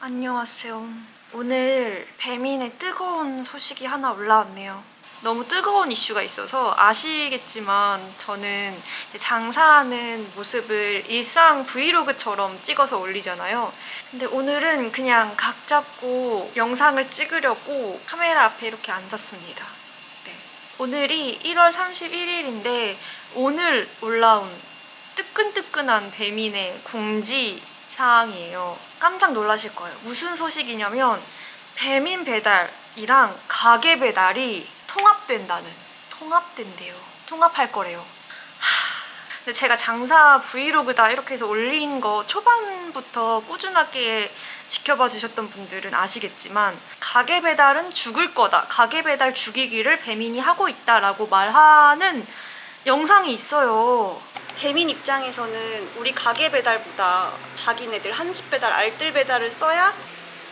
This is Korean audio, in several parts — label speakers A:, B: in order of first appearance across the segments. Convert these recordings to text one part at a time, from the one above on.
A: 안녕하세요. 오늘 배민의 뜨거운 소식이 하나 올라왔네요. 너무 뜨거운 이슈가 있어서 아시겠지만 저는 장사하는 모습을 일상 브이로그처럼 찍어서 올리잖아요. 근데 오늘은 그냥 각 잡고 영상을 찍으려고 카메라 앞에 이렇게 앉았습니다. 네. 오늘이 1월 31일인데 오늘 올라온 뜨끈뜨끈한 배민의 공지 사항이에요. 깜짝 놀라실 거예요. 무슨 소식이냐면 배민 배달이랑 가게 배달이 통합된대요. 통합할 거래요. 근데 제가 장사 브이로그다 이렇게 해서 올린 거 초반부터 꾸준하게 지켜봐 주셨던 분들은 아시겠지만 가게 배달은 죽을 거다. 가게 배달 죽이기를 배민이 하고 있다라고 말하는 영상이 있어요. 배민 입장에서는 우리 가게 배달보다 자기네들 한집 배달, 알뜰 배달을 써야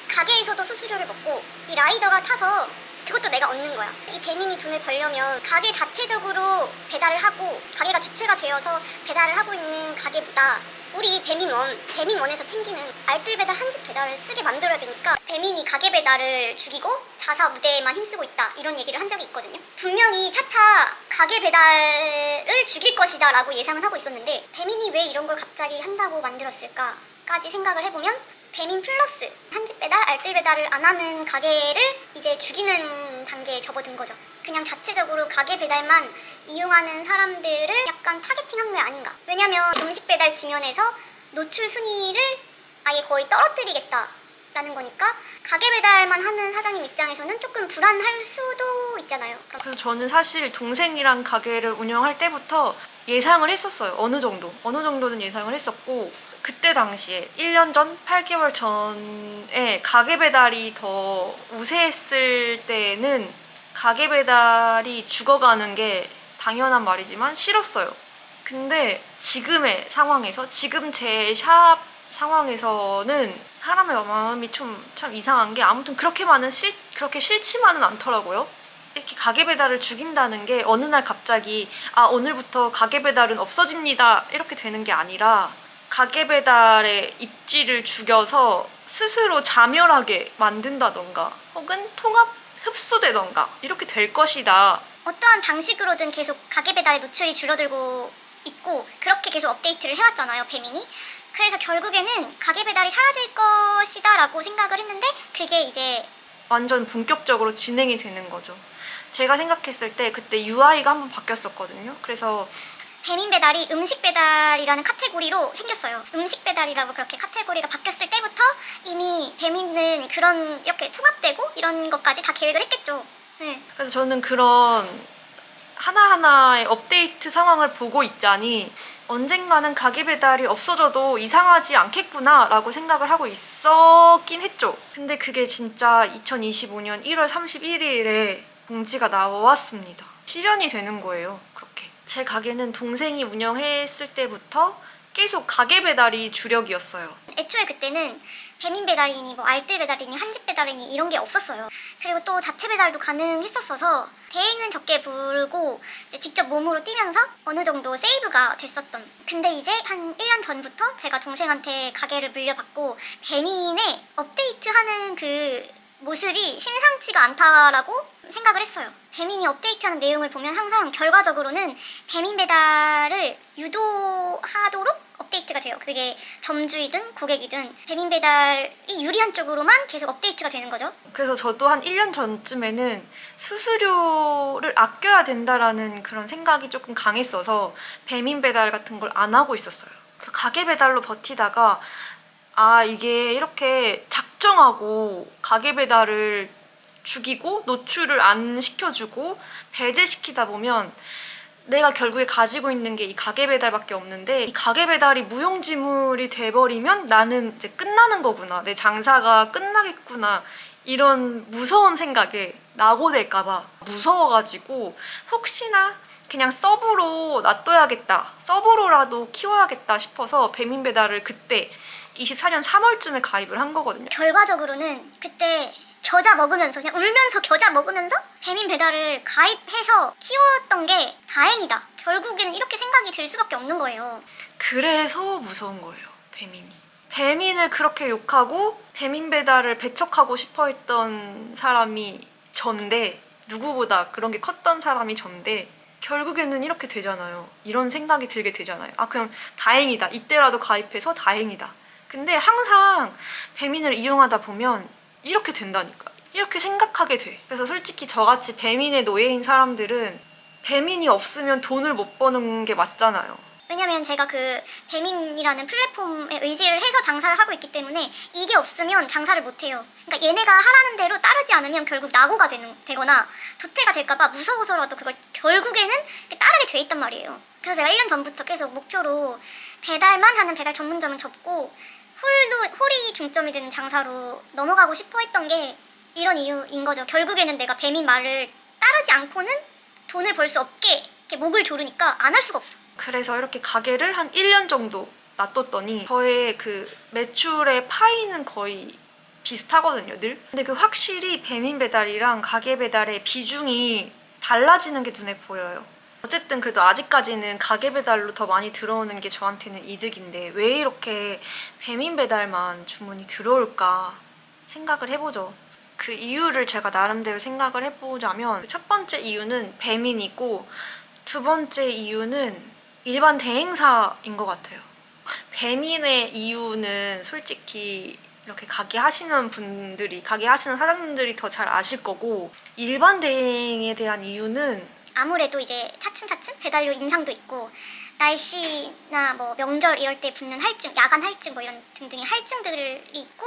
B: 가게에서도 수수료를 먹고 이 라이더가 타서 그것도 내가 얻는 거야. 이 배민이 돈을 벌려면 가게 자체적으로 배달을 하고 가게가 주체가 되어서 배달을 하고 있는 가게보다 우리 배민원에서 챙기는 알뜰 배달 한집 배달을 쓰게 만들어야 되니까 배민이 가게 배달을 죽이고 자사 무대에만 힘쓰고 있다 이런 얘기를 한 적이 있거든요. 분명히 차차 가게 배달을 죽일 것이다 라고 예상은 하고 있었는데 배민이 왜 이런 걸 갑자기 한다고 만들었을까까지 생각을 해보면 배민 플러스 한집 배달, 알뜰 배달을 안 하는 가게를 이제 죽이는 단계에 접어든 거죠. 그냥 자체적으로 가게 배달만 이용하는 사람들을 약간 타겟팅한 게 아닌가. 왜냐면 음식 배달 지면에서 노출 순위를 아예 거의 떨어뜨리겠다라는 거니까 가게 배달만 하는 사장님 입장에서는 조금 불안할 수도 있잖아요.
A: 그래서 저는 사실 동생이랑 가게를 운영할 때부터 예상을 했었어요. 어느 정도는 예상을 했었고 그때 당시에 1년 전, 8개월 전에 가게 배달이 더 우세했을 때는 가게 배달이 죽어가는 게 당연한 말이지만 싫었어요. 근데 지금의 상황에서, 지금 제 샵 상황에서는 사람의 마음이 참 이상한 게 아무튼 그렇게 싫지만은 않더라고요. 이렇게 가게 배달을 죽인다는 게 어느 날 갑자기 오늘부터 가게 배달은 없어집니다 이렇게 되는 게 아니라 가게 배달의 입지를 죽여서 스스로 자멸하게 만든다던가 혹은 통합 흡수되던가 이렇게 될 것이다.
B: 어떠한 방식으로든 계속 가게 배달의 노출이 줄어들고 있고 그렇게 계속 업데이트를 해왔잖아요, 배민이. 그래서 결국에는 가게 배달이 사라질 것이다 라고 생각을 했는데 그게 이제
A: 완전 본격적으로 진행이 되는 거죠. 제가 생각했을 때 그때 UI가 한번 바뀌었었거든요. 그래서
B: 배민 배달이 음식 배달이라는 카테고리로 생겼어요. 음식 배달이라고 그렇게 카테고리가 바뀌었을 때부터 이미 배민은 그런 이렇게 통합되고 이런 것까지 다 계획을 했겠죠. 네.
A: 그래서 저는 그런 하나하나의 업데이트 상황을 보고 있자니 언젠가는 가게 배달이 없어져도 이상하지 않겠구나 라고 생각을 하고 있었긴 했죠. 근데 그게 진짜 2025년 1월 31일에 공지가 나왔습니다. 실현이 되는 거예요. 그렇게. 제 가게는 동생이 운영했을 때부터 계속 가게 배달이 주력이었어요.
B: 애초에 그때는 배민 배달이니 뭐 알뜰 배달이니 한집 배달이니 이런 게 없었어요. 그리고 또 자체 배달도 가능했었어서 대행은 적게 부르고 이제 직접 몸으로 뛰면서 어느 정도 세이브가 됐었던. 근데 이제 한 1년 전부터 제가 동생한테 가게를 물려받고 배민에 업데이트하는 그 모습이 심상치가 않다라고 생각을 했어요. 배민이 업데이트하는 내용을 보면 항상 결과적으로는 배민 배달을 유도하도록 업데이트가 돼요. 그게 점주이든 고객이든 배민 배달이 유리한 쪽으로만 계속 업데이트가 되는 거죠.
A: 그래서 저도 한 1년 전쯤에는 수수료를 아껴야 된다라는 그런 생각이 조금 강했어서 배민 배달 같은 걸 안 하고 있었어요. 그래서 가게 배달로 버티다가 이게 이렇게 작정하고 가게 배달을 죽이고 노출을 안 시켜주고 배제시키다 보면 내가 결국에 가지고 있는 게 이 가게 배달밖에 없는데 이 가게 배달이 무용지물이 돼버리면 나는 이제 끝나는 거구나. 내 장사가 끝나겠구나. 이런 무서운 생각에 낙오될까봐 무서워가지고 혹시나 그냥 서브로 놔둬야겠다. 서브로라도 키워야겠다 싶어서 배민 배달을 그때 24년 3월쯤에 가입을 한 거거든요.
B: 결과적으로는 그때 겨자 먹으면서 그냥 울면서 겨자 먹으면서 배민 배달을 가입해서 키웠던 게 다행이다. 결국에는 이렇게 생각이 들 수밖에 없는 거예요.
A: 그래서 무서운 거예요. 배민이. 배민을 그렇게 욕하고 배민 배달을 배척하고 싶어 했던 사람이 전데, 누구보다 그런 게 컸던 사람이 전데 결국에는 이렇게 되잖아요. 이런 생각이 들게 되잖아요. 아, 그럼 다행이다. 이때라도 가입해서 다행이다. 근데 항상 배민을 이용하다 보면 이렇게 된다니까. 이렇게 생각하게 돼. 그래서 솔직히 저같이 배민의 노예인 사람들은 배민이 없으면 돈을 못 버는 게 맞잖아요.
B: 왜냐면 제가 그 배민이라는 플랫폼에 의지를 해서 장사를 하고 있기 때문에 이게 없으면 장사를 못 해요. 그러니까 얘네가 하라는 대로 따르지 않으면 결국 낙오가 되거나 도태가 될까봐 무서워서라도 그걸 결국에는 따르게 돼 있단 말이에요. 그래서 제가 1년 전부터 계속 목표로 배달만 하는 배달 전문점을 접고 홀이 중점이 되는 장사로 넘어가고 싶어 했던 게 이런 이유인 거죠. 결국에는 내가 배민 말을 따르지 않고는 돈을 벌 수 없게 이렇게 목을 조르니까 안 할 수가 없어.
A: 그래서 이렇게 가게를 한 1년 정도 놔뒀더니 저의 그 매출의 파이는 거의 비슷하거든요, 늘. 근데 그 확실히 배민 배달이랑 가게 배달의 비중이 달라지는 게 눈에 보여요. 어쨌든 그래도 아직까지는 가게 배달로 더 많이 들어오는 게 저한테는 이득인데 왜 이렇게 배민 배달만 주문이 들어올까 생각을 해보죠. 그 이유를 제가 나름대로 생각을 해보자면 첫 번째 이유는 배민이고 두 번째 이유는 일반 대행사인 것 같아요. 배민의 이유는 솔직히 이렇게 가게 하시는 분들이, 가게 하시는 사장님들이 더 잘 아실 거고, 일반 대행에 대한 이유는
B: 아무래도 이제 차츰차츰 배달료 인상도 있고 날씨나 뭐 명절 이럴 때 붙는 할증, 야간 할증 뭐 이런 등등의 할증들이 있고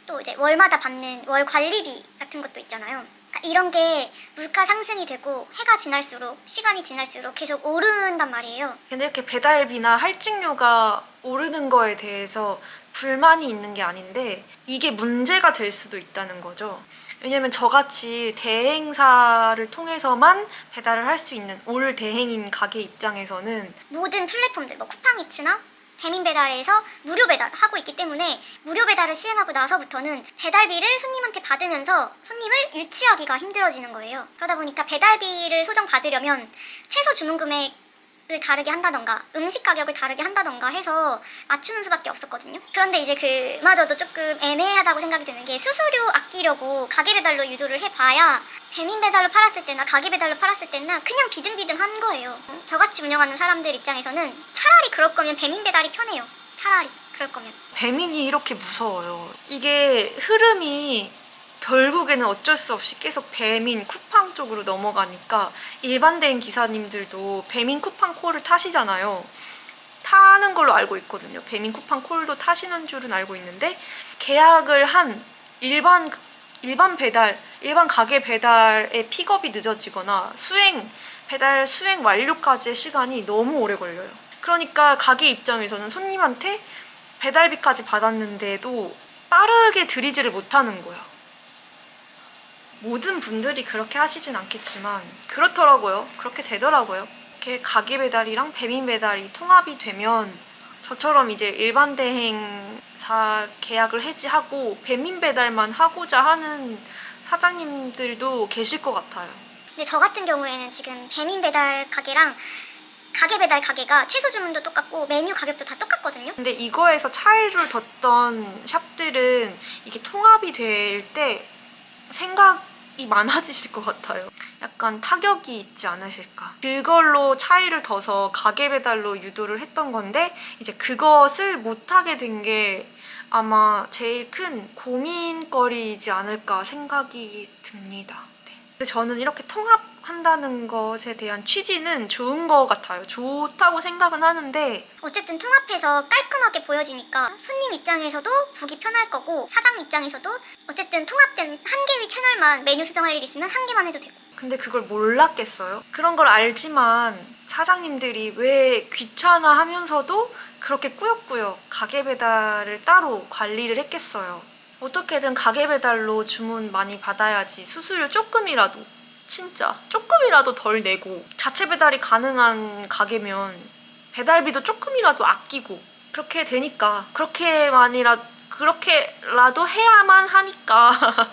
B: 또 이제 월마다 받는 월 관리비 같은 것도 있잖아요. 그러니까 이런 게 물가 상승이 되고 해가 지날수록 시간이 지날수록 계속 오른단 말이에요.
A: 근데 이렇게 배달비나 할증료가 오르는 거에 대해서 불만이 있는 게 아닌데 이게 문제가 될 수도 있다는 거죠. 왜냐면 저같이 대행사를 통해서만 배달을 할 수 있는 올 대행인 가게 입장에서는
B: 모든 플랫폼들 뭐 쿠팡이츠나 배민 배달에서 무료 배달하고 있기 때문에 무료 배달을 시행하고 나서부터는 배달비를 손님한테 받으면서 손님을 유치하기가 힘들어지는 거예요. 그러다 보니까 배달비를 소정받으려면 최소 주문 금액을 다르게 한다던가 음식 가격을 다르게 한다던가 해서 맞추는 수밖에 없었거든요. 그런데 이제 그마저도 조금 애매하다고 생각이 드는 게 수수료 아끼려고 가게 배달로 유도를 해봐야 배민 배달로 팔았을 때나 가게 배달로 팔았을 때나 그냥 비등비등한 거예요. 저같이 운영하는 사람들 입장에서는 차라리 그럴 거면 배민 배달이 편해요. 차라리 그럴 거면.
A: 배민이 이렇게 무서워요. 이게 흐름이 결국에는 어쩔 수 없이 계속 배민, 쿠팡 쪽으로 넘어가니까 일반 대행 기사님들도 배민 쿠팡 콜을 타시잖아요. 타는 걸로 알고 있거든요. 배민 쿠팡 콜도 타시는 줄은 알고 있는데 계약을 한 일반 가게 배달의 픽업이 늦어지거나 배달 수행 완료까지의 시간이 너무 오래 걸려요. 그러니까 가게 입장에서는 손님한테 배달비까지 받았는데도 빠르게 드리지를 못하는 거야. 모든 분들이 그렇게 하시진 않겠지만 그렇더라고요. 그렇게 되더라고요. 이렇게 가게 배달이랑 배민 배달이 통합이 되면 저처럼 이제 일반 대행사 계약을 해지하고 배민 배달만 하고자 하는 사장님들도 계실 것 같아요.
B: 근데 저 같은 경우에는 지금 배민 배달 가게랑 가게 배달 가게가 최소 주문도 똑같고 메뉴 가격도 다 똑같거든요.
A: 근데 이거에서 차이를 뒀던 샵들은 이게 통합이 될 때 생각이 많아지실 것 같아요. 약간 타격이 있지 않으실까. 그걸로 차이를 둬서 가게 배달로 유도를 했던 건데 이제 그것을 못하게 된 게 아마 제일 큰 고민거리이지 않을까 생각이 듭니다. 네. 근데 저는 이렇게 통합한다는 것에 대한 취지는 좋은 것 같아요. 좋다고 생각은 하는데
B: 어쨌든 통합해서 깔끔하게 보여지니까 손님 입장에서도 보기 편할 거고 사장 입장에서도 어쨌든 통합된 한 개의 채널만 메뉴 수정할 일 있으면 한 개만 해도 되고.
A: 근데 그걸 몰랐겠어요? 그런 걸 알지만 사장님들이 왜 귀찮아하면서도 그렇게 꾸역꾸역 가게 배달을 따로 관리를 했겠어요. 어떻게든 가게 배달로 주문 많이 받아야지 수수료 조금이라도, 진짜 조금이라도 덜 내고 자체 배달이 가능한 가게면 배달비도 조금이라도 아끼고 그렇게 되니까 그렇게라도 해야만 하니까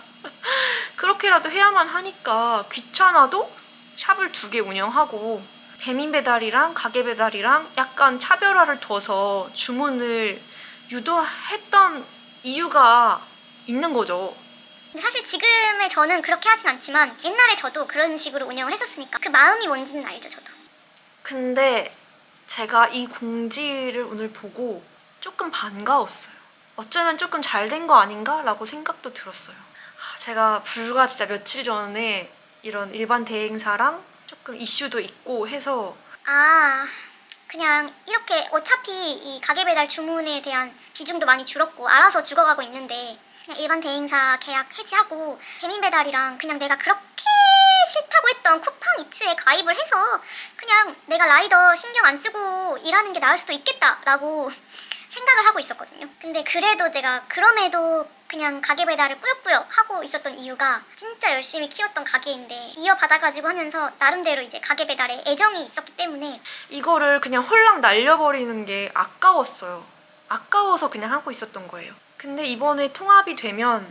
A: 그렇게라도 해야만 하니까 귀찮아도 샵을 2개 운영하고 배민 배달이랑 가게 배달이랑 약간 차별화를 둬서 주문을 유도했던 이유가 있는 거죠.
B: 근데 사실 지금의 저는 그렇게 하진 않지만 옛날에 저도 그런 식으로 운영을 했었으니까 그 마음이 뭔지는 알죠, 저도.
A: 근데 제가 이 공지를 오늘 보고 조금 반가웠어요. 어쩌면 조금 잘 된 거 아닌가? 라고 생각도 들었어요. 제가 불과 진짜 며칠 전에 이런 일반 대행사랑 조금 이슈도 있고 해서
B: 아, 그냥 이렇게 어차피 이 가게 배달 주문에 대한 비중도 많이 줄었고 알아서 죽어가고 있는데 그냥 일반 대행사 계약 해지하고 배민 배달이랑 그냥 내가 그렇게 싫다고 했던 쿠팡 이츠에 가입을 해서 그냥 내가 라이더 신경 안 쓰고 일하는 게 나을 수도 있겠다라고 생각을 하고 있었거든요. 근데 그래도 내가 그럼에도 그냥 가게 배달을 꾸역꾸역 하고 있었던 이유가 진짜 열심히 키웠던 가게인데 이어받아가지고 하면서 나름대로 이제 가게 배달에 애정이 있었기 때문에
A: 이거를 그냥 홀랑 날려버리는 게 아까웠어요. 아까워서 그냥 하고 있었던 거예요. 근데 이번에 통합이 되면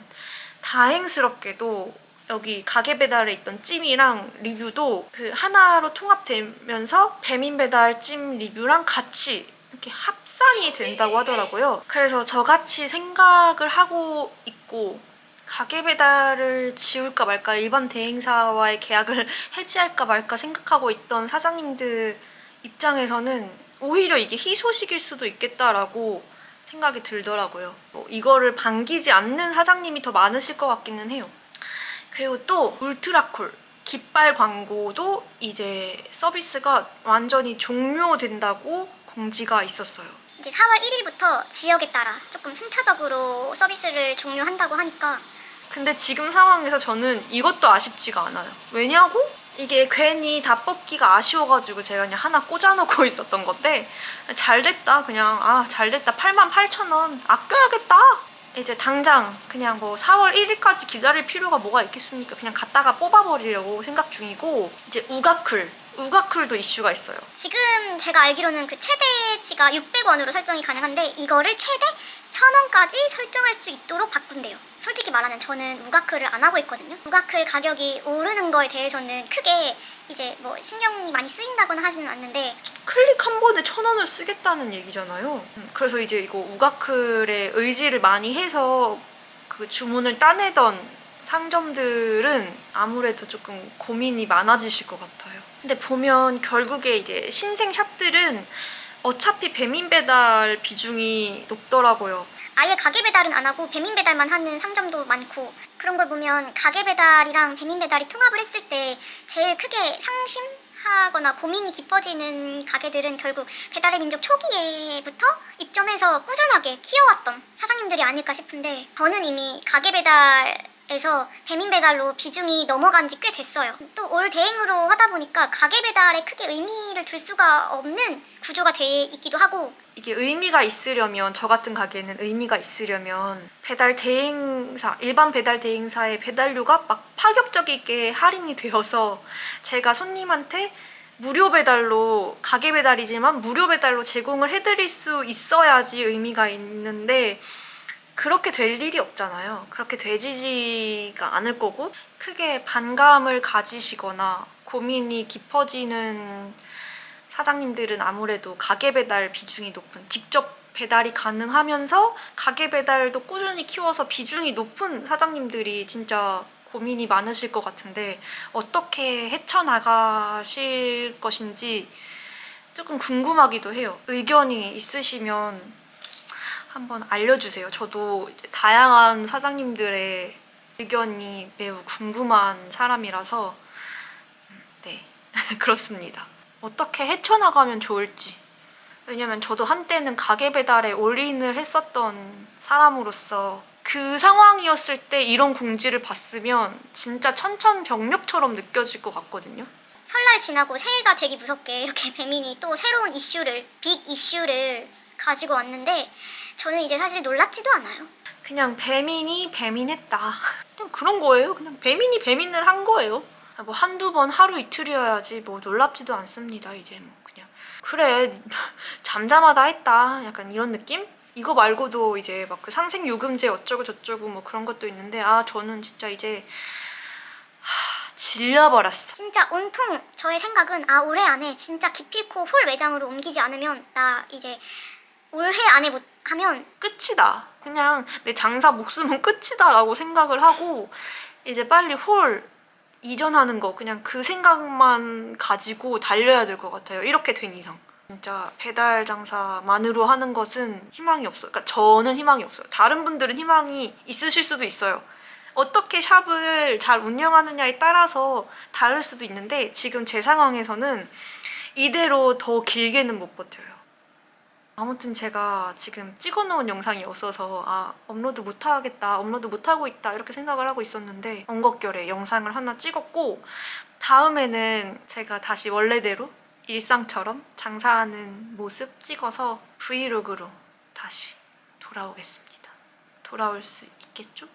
A: 다행스럽게도 여기 가게 배달에 있던 찜이랑 리뷰도 그 하나로 통합되면서 배민 배달 찜 리뷰랑 같이 이렇게 합산이 된다고 하더라고요. 그래서 저같이 생각을 하고 있고 가게 배달을 지울까 말까 일반 대행사와의 계약을 해지할까 말까 생각하고 있던 사장님들 입장에서는 오히려 이게 희소식일 수도 있겠다라고 생각이 들더라고요. 이거를 반기지 않는 사장님이 더 많으실 것 같기는 해요. 그리고 또 울트라콜 깃발 광고도 이제 서비스가 완전히 종료된다고 공지가 있었어요.
B: 이제 4월 1일부터 지역에 따라 조금 순차적으로 서비스를 종료한다고 하니까
A: 근데 지금 상황에서 저는 이것도 아쉽지가 않아요. 왜냐고? 이게 괜히 다 뽑기가 아쉬워가지고 제가 그냥 하나 꽂아놓고 있었던 건데 잘 됐다. 그냥 잘 됐다. 88,000원 아껴야겠다. 이제 당장 그냥 뭐 4월 1일까지 기다릴 필요가 뭐가 있겠습니까? 그냥 갖다가 뽑아버리려고 생각 중이고 이제 우가쿨도 이슈가 있어요.
B: 지금 제가 알기로는 그 최대치가 600원으로 설정이 가능한데 이거를 최대 1000원까지 설정할 수 있도록 바꾼대요. 솔직히 말하면 저는 우가클을 안 하고 있거든요. 우가클 가격이 오르는 거에 대해서는 크게 이제 뭐 신경이 많이 쓰인다거나 하지는 않는데
A: 클릭 한 번에 1,000원을 쓰겠다는 얘기잖아요. 그래서 이제 이거 우가클에 의지를 많이 해서 그 주문을 따내던 상점들은 아무래도 조금 고민이 많아지실 것 같아요. 근데 보면 결국에 이제 신생 샵들은 어차피 배민 배달 비중이 높더라고요.
B: 아예 가게 배달은 안 하고 배민 배달만 하는 상점도 많고 그런 걸 보면 가게 배달이랑 배민 배달이 통합을 했을 때 제일 크게 상심하거나 고민이 깊어지는 가게들은 결국 배달의 민족 초기에부터 입점해서 꾸준하게 키워왔던 사장님들이 아닐까 싶은데 저는 이미 가게 배달에서 배민 배달로 비중이 넘어간 지 꽤 됐어요. 또 올 대행으로 하다 보니까 가게 배달에 크게 의미를 둘 수가 없는 구조가 돼 있기도 하고
A: 이게 의미가 있으려면 저 같은 가게는 의미가 있으려면 배달 대행사 일반 배달 대행사의 배달료가 막 파격적이게 할인이 되어서 제가 손님한테 무료 배달로 가게 배달이지만 무료 배달로 제공을 해드릴 수 있어야지 의미가 있는데 그렇게 될 일이 없잖아요. 그렇게 되지가 않을 거고 크게 반감을 가지시거나 고민이 깊어지는 사장님들은 아무래도 가게 배달 비중이 높은 직접 배달이 가능하면서 가게 배달도 꾸준히 키워서 비중이 높은 사장님들이 진짜 고민이 많으실 것 같은데 어떻게 헤쳐나가실 것인지 조금 궁금하기도 해요. 의견이 있으시면 한번 알려주세요. 저도 이제 다양한 사장님들의 의견이 매우 궁금한 사람이라서 네 그렇습니다. 어떻게 헤쳐나가면 좋을지. 왜냐면 저도 한때는 가게 배달에 올인을 했었던 사람으로서 그 상황이었을 때 이런 공지를 봤으면 진짜 천천병력처럼 느껴질 것 같거든요.
B: 설날 지나고 새해가 되기 무섭게 이렇게 배민이 또 새로운 이슈를 빅 이슈를 가지고 왔는데 저는 이제 사실 놀랍지도 않아요.
A: 그냥 배민이 배민했다. 그냥 그런 거예요. 그냥 배민이 배민을 한 거예요. 뭐 한두 번 하루 이틀이어야지 뭐 놀랍지도 않습니다. 이제 뭐 그냥 그래 잠잠하다 했다 약간 이런 느낌? 이거 말고도 이제 막 그 상생요금제 어쩌고 저쩌고 뭐 그런 것도 있는데 저는 진짜 이제 질려버렸어.
B: 진짜 온통 저의 생각은 올해 안에 진짜 기필코 홀 매장으로 옮기지 않으면 나 이제 올해 안에 못 하면
A: 끝이다. 그냥 내 장사 목숨은 끝이다라고 생각을 하고 이제 빨리 홀 이전하는 거 그냥 그 생각만 가지고 달려야 될 것 같아요. 이렇게 된 이상. 진짜 배달 장사만으로 하는 것은 희망이 없어요. 그러니까 저는 희망이 없어요. 다른 분들은 희망이 있으실 수도 있어요. 어떻게 샵을 잘 운영하느냐에 따라서 다를 수도 있는데 지금 제 상황에서는 이대로 더 길게는 못 버텨요. 아무튼 제가 지금 찍어놓은 영상이 없어서 업로드 못하겠다, 업로드 못하고 있다 이렇게 생각을 하고 있었는데 엉겁결에 영상을 하나 찍었고 다음에는 제가 다시 원래대로 일상처럼 장사하는 모습 찍어서 브이로그로 다시 돌아오겠습니다. 돌아올 수 있겠죠?